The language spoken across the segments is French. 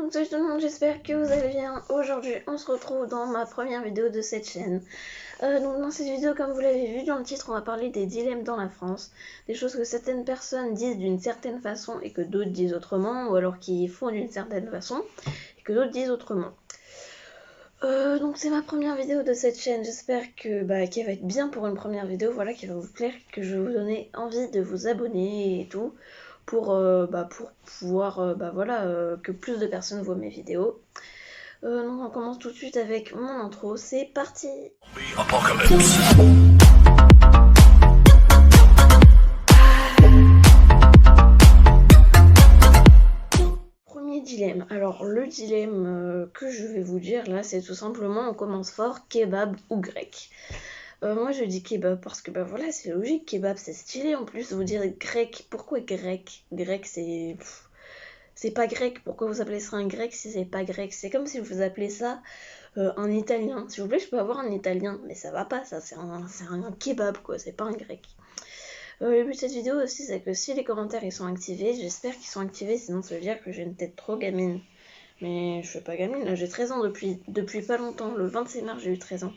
Donc salut tout le monde, j'espère que vous allez bien. Aujourd'hui on se retrouve dans ma première vidéo de cette chaîne. Donc dans cette vidéo, comme vous l'avez vu dans le titre, on va parler des dilemmes dans la France. Des choses que certaines personnes disent d'une certaine façon et que d'autres disent autrement, ou alors qui font d'une certaine façon et que d'autres disent autrement. Donc c'est ma première vidéo de cette chaîne, j'espère que qu'elle va être bien pour une première vidéo, voilà, qui va vous plaire, que je vais vous donner envie de vous abonner et tout, pour pouvoir que plus de personnes voient mes vidéos. Donc on commence tout de suite avec mon intro, c'est parti. Premier dilemme. Alors le dilemme que je vais vous dire là, c'est tout simplement, on commence fort, kebab ou grec. Moi je dis kebab parce que voilà, c'est logique, kebab c'est stylé. En plus vous dire grec, pourquoi grec? Grec c'est pas grec, pourquoi vous appelez ça un grec si c'est pas grec? C'est comme si vous appelez ça un italien. S'il vous plaît, je peux avoir un italien, mais ça va pas, ça c'est un kebab quoi, c'est pas un grec. Le but de cette vidéo aussi, c'est que si les commentaires ils sont activés, j'espère qu'ils sont activés, sinon ça veut dire que j'ai une tête trop gamine. Mais je suis pas gamine, là j'ai 13 ans depuis pas longtemps, le 26 mars j'ai eu 13 ans.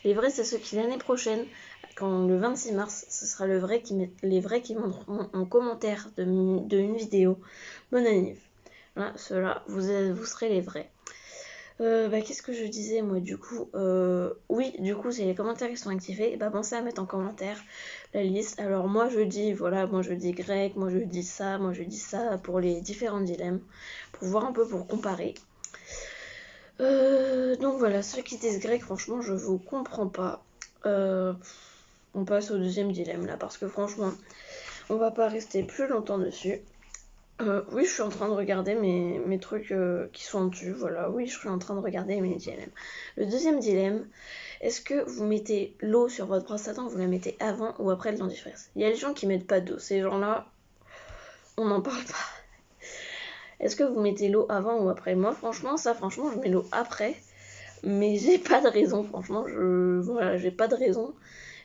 Les vrais c'est ceux qui l'année prochaine, quand le 26 mars, ce sera les vrais qui montreront en commentaire de une vidéo. Bonne année. Voilà, ceux-là, vous serez les vrais. Qu'est-ce que je disais moi du coup oui, du coup si les commentaires ils sont activés, pensez à mettre en commentaire la liste. Alors moi je dis grec, moi je dis ça pour les différents dilemmes, pour voir un peu, pour comparer. Donc voilà, ceux qui disent grec, franchement je vous comprends pas. On passe au deuxième dilemme là, parce que franchement on va pas rester plus longtemps dessus. Oui, je suis en train de regarder mes trucs qui sont dessus, voilà, oui, je suis en train de regarder mes dilemmes. Le deuxième dilemme, est-ce que vous mettez l'eau sur votre brosse à dents, vous la mettez avant ou après le dentifrice? Il y a les gens qui mettent pas d'eau, ces gens-là, on n'en parle pas. Est-ce que vous mettez l'eau avant ou après? Moi, franchement, je mets l'eau après, mais j'ai pas de raison, franchement, j'ai pas de raison,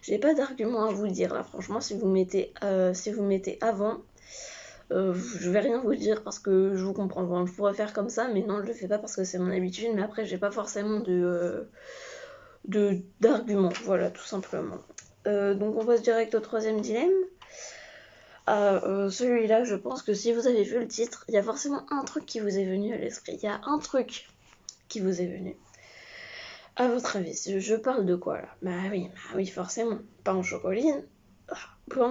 j'ai pas d'argument à vous dire, là, franchement, si vous mettez avant, je vais rien vous dire parce que je vous comprends. Bon, je pourrais faire comme ça, mais non, je le fais pas parce que c'est mon habitude. Mais après, j'ai pas forcément d'arguments. Voilà, tout simplement. Donc, on passe direct au troisième dilemme. Celui-là, je pense que si vous avez vu le titre, il y a forcément un truc qui vous est venu à l'esprit. Il y a un truc qui vous est venu. À votre avis, je parle de quoi là? Bah oui, forcément. Pain au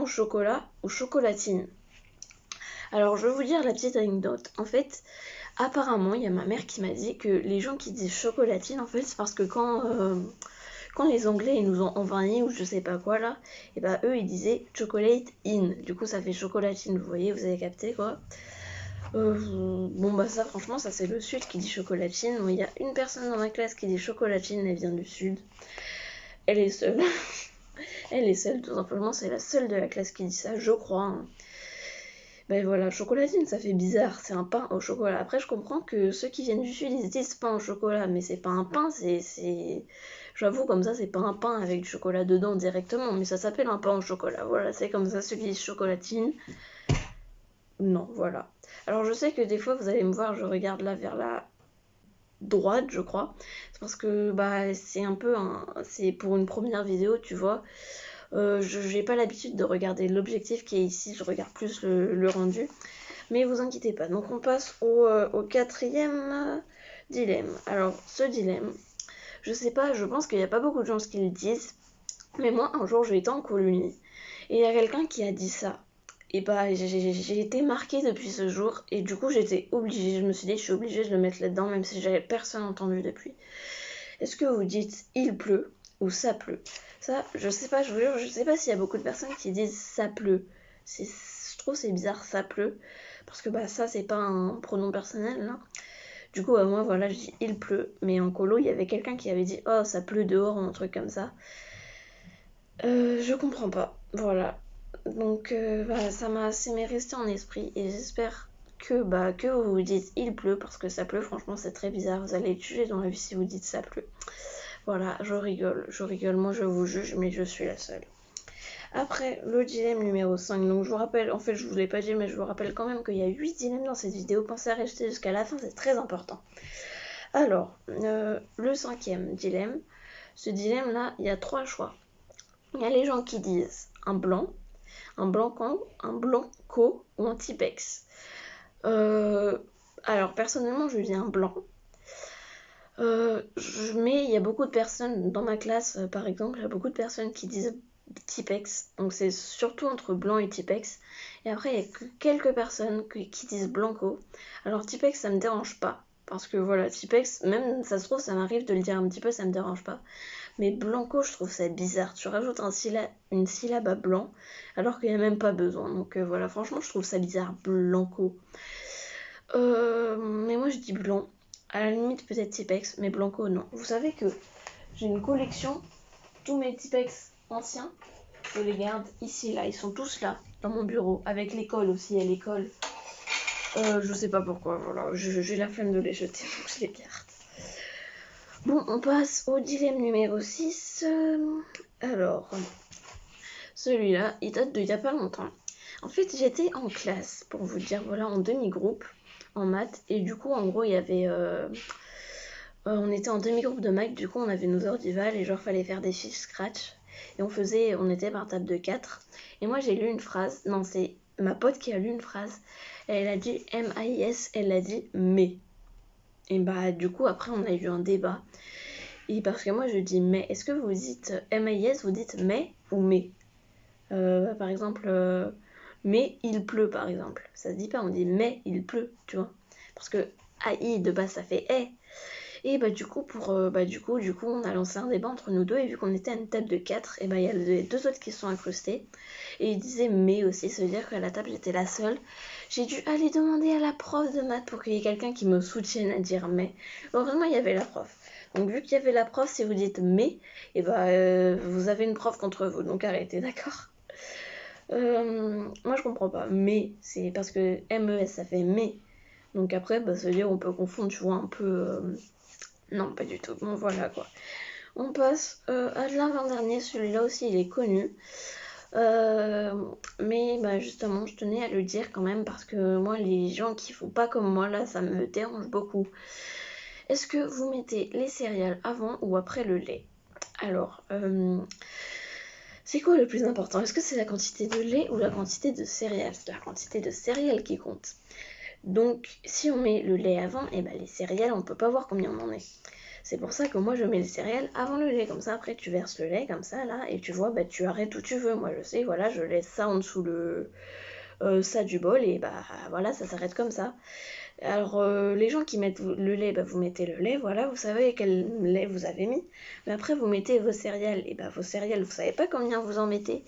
chocolat ou chocolatine. Alors, je vais vous dire la petite anecdote. En fait, apparemment, il y a ma mère qui m'a dit que les gens qui disent chocolatine, en fait, c'est parce que quand les Anglais ils nous ont envahis ou je sais pas quoi là, et eux ils disaient chocolate in. Du coup, ça fait chocolatine, vous voyez, vous avez capté quoi. Ça, franchement, ça c'est le Sud qui dit chocolatine. Il y a une personne dans ma classe qui dit chocolatine, elle vient du Sud. Elle est seule. Elle est seule, tout simplement, c'est la seule de la classe qui dit ça, je crois. Hein. Voilà, chocolatine, ça fait bizarre, c'est un pain au chocolat. Après, je comprends que ceux qui viennent du Sud, ils disent pain au chocolat, mais c'est pas un pain, J'avoue, comme ça, c'est pas un pain avec du chocolat dedans directement, mais ça s'appelle un pain au chocolat. Voilà, c'est comme ça, ceux qui disent chocolatine. Non, voilà. Alors, je sais que des fois, vous allez me voir, je regarde là vers la droite, je crois. C'est parce que, c'est un peu c'est pour une première vidéo, tu vois. J'ai pas l'habitude de regarder l'objectif qui est ici, je regarde plus le rendu. Mais vous inquiétez pas. Donc on passe au quatrième dilemme. Alors ce dilemme, je sais pas, je pense qu'il n'y a pas beaucoup de gens qui le disent. Mais moi un jour j'ai été en colonie et il y a quelqu'un qui a dit ça. Et j'ai été marquée depuis ce jour et du coup j'étais obligée, je me suis dit je suis obligée de le mettre là-dedans même si j'avais personne entendu depuis. Est-ce que vous dites il pleut ou ça pleut? Ça, je sais pas, je vous jure, je sais pas s'il y a beaucoup de personnes qui disent ça pleut. Je trouve c'est bizarre, ça pleut. Parce que ça, c'est pas un pronom personnel, là. Du coup, moi, voilà, je dis il pleut. Mais en colo, il y avait quelqu'un qui avait dit oh, ça pleut dehors, ou un truc comme ça. Je comprends pas. Voilà. Donc, ça m'est resté en esprit. Et j'espère que vous vous dites il pleut, parce que ça pleut, franchement, c'est très bizarre. Vous allez être jugé dans la vie si vous dites ça pleut. Voilà, je rigole, moi je vous juge, mais je suis la seule. Après, le dilemme numéro 5. Donc je vous rappelle, en fait je vous l'ai pas dit, mais je vous rappelle quand même qu'il y a 8 dilemmes dans cette vidéo. Pensez à rester jusqu'à la fin, c'est très important. Alors, le 5e dilemme. Ce dilemme-là, il y a 3 choix. Il y a les gens qui disent un blanc, un blanco ou un Tipex. Alors personnellement, je dis un blanc. Mais il y a beaucoup de personnes dans ma classe, par exemple, il y a beaucoup de personnes qui disent Tipex. Donc c'est surtout entre blanc et Tipex. Et après, il y a que quelques personnes qui disent blanco. Alors Tipex, ça me dérange pas. Parce que voilà, Tipex, même ça se trouve, ça m'arrive de le dire un petit peu, ça me dérange pas. Mais blanco, je trouve ça bizarre. Tu rajoutes une syllabe à blanc, alors qu'il n'y a même pas besoin. Donc voilà, franchement, je trouve ça bizarre, blanco. Mais moi, je dis blanc. À la limite, peut-être Tipex, mais blanco, non. Vous savez que j'ai une collection, tous mes Tipex anciens, je les garde ici, là. Ils sont tous là, dans mon bureau, avec l'école aussi, à l'école. Je sais pas pourquoi, voilà. J'ai la flemme de les jeter, donc je les garde. Bon, on passe au dilemme numéro 6. Alors, celui-là, il date d'il y a pas longtemps. En fait, j'étais en classe, pour vous dire, voilà, en demi-groupe, en maths. Et du coup, en gros, il y avait... on était en demi-groupe de maths, du coup, on avait nos ordivales et genre, fallait faire des fiches scratch. Et on était par table de 4. Et moi, j'ai lu une phrase. Non, c'est ma pote qui a lu une phrase. Elle a dit M-A-I-S, elle a dit mais. Et bah, du coup, après, on a eu un débat. Et parce que moi, je dis mais. Est-ce que vous dites M-A-I-S, vous dites mais ou mais par exemple, mais il pleut, par exemple. Ça se dit pas, on dit mais il pleut, tu vois. Parce que AI de base, ça fait eh. Et bah du coup, on a lancé un débat entre nous deux, et vu qu'on était à une table de 4, et bah il y a les 2 autres qui se sont incrustés. Et ils disaient mais aussi, ça veut dire qu'à la table j'étais la seule. J'ai dû aller demander à la prof de maths pour qu'il y ait quelqu'un qui me soutienne à dire mais. Heureusement, il y avait la prof. Donc vu qu'il y avait la prof, si vous dites mais, et bah vous avez une prof contre vous, donc arrêtez, d'accord. Moi je comprends pas, mais c'est parce que MES ça fait mais. Donc après, bah, ça veut dire on peut confondre, tu vois, un peu. Non, pas du tout. Bon, voilà quoi. On passe à l'avant-dernier. Celui-là aussi, il est connu. Mais bah, justement, je tenais à le dire quand même parce que moi, les gens qui font pas comme moi, là, ça me dérange beaucoup. Est-ce que vous mettez les céréales avant ou après le lait? Alors, c'est quoi le plus important? Est-ce que c'est la quantité de lait ou la quantité de céréales? C'est la quantité de céréales qui compte. Donc, si on met le lait avant, et ben les céréales, on peut pas voir combien on en est. C'est pour ça que moi, je mets les céréales avant le lait. Comme ça, après, tu verses le lait, comme ça, là, et tu vois, bah, tu arrêtes où tu veux. Moi, je sais, voilà, je laisse ça en dessous ça du bol, et bah, voilà, ça s'arrête comme ça. Alors, les gens qui mettent le lait, bah, vous mettez le lait, voilà, vous savez quel lait vous avez mis. Mais après, vous mettez vos céréales, et bah, vos céréales, vous savez pas combien vous en mettez.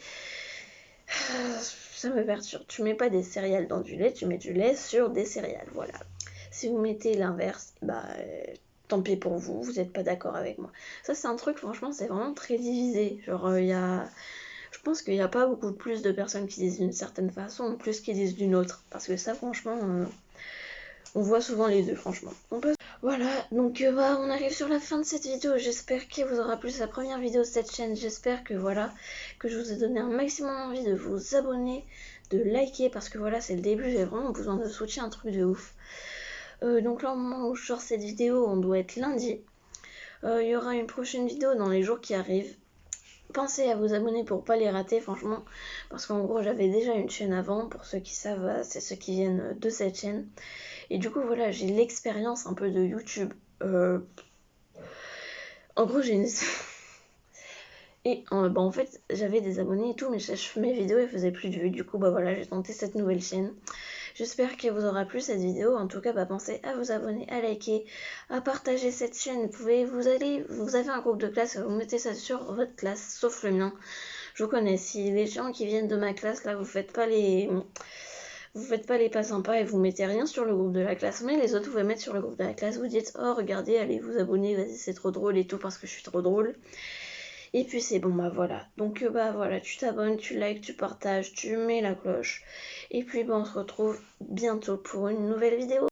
Ça me perturbe. Tu mets pas des céréales dans du lait, tu mets du lait sur des céréales, voilà. Si vous mettez l'inverse, bah tant pis pour vous, vous n'êtes pas d'accord avec moi. Ça c'est un truc, franchement, c'est vraiment très divisé. Genre, je pense qu'il n'y a pas beaucoup plus de personnes qui disent d'une certaine façon, plus qui disent d'une autre. Parce que ça, franchement, on voit souvent les deux, franchement. Voilà, donc bah, on arrive sur la fin de cette vidéo. J'espère qu'elle vous aura plu, c'est la première vidéo de cette chaîne. J'espère que voilà, que je vous ai donné un maximum envie de vous abonner, de liker, parce que voilà, c'est le début, j'ai vraiment besoin de soutien, un truc de ouf. Donc là, au moment où je sors cette vidéo, on doit être lundi. Il y aura une prochaine vidéo dans les jours qui arrivent. Pensez à vous abonner pour pas les rater, franchement, parce qu'en gros, j'avais déjà une chaîne avant. Pour ceux qui savent, c'est ceux qui viennent de cette chaîne. Et du coup, voilà, j'ai l'expérience un peu de YouTube. En gros, j'ai une... Et bah, en fait, j'avais des abonnés et tout, mais mes vidéos, elles faisaient plus de vues. Du coup, bah voilà, j'ai tenté cette nouvelle chaîne. J'espère qu'elle vous aura plu cette vidéo. En tout cas, bah, pensez à vous abonner, à liker, à partager cette chaîne. Vous avez un groupe de classe, vous mettez ça sur votre classe, sauf le mien. Je vous connais. Si les gens qui viennent de ma classe, là, vous faites pas les pas sympas et vous mettez rien sur le groupe de la classe, mais les autres vous pouvez mettre sur le groupe de la classe, vous dites oh regardez, allez vous abonner, vas-y c'est trop drôle et tout parce que je suis trop drôle. Et puis c'est bon, bah voilà. Donc bah voilà, tu t'abonnes, tu likes, tu partages, tu mets la cloche. Et puis bah on se retrouve bientôt pour une nouvelle vidéo.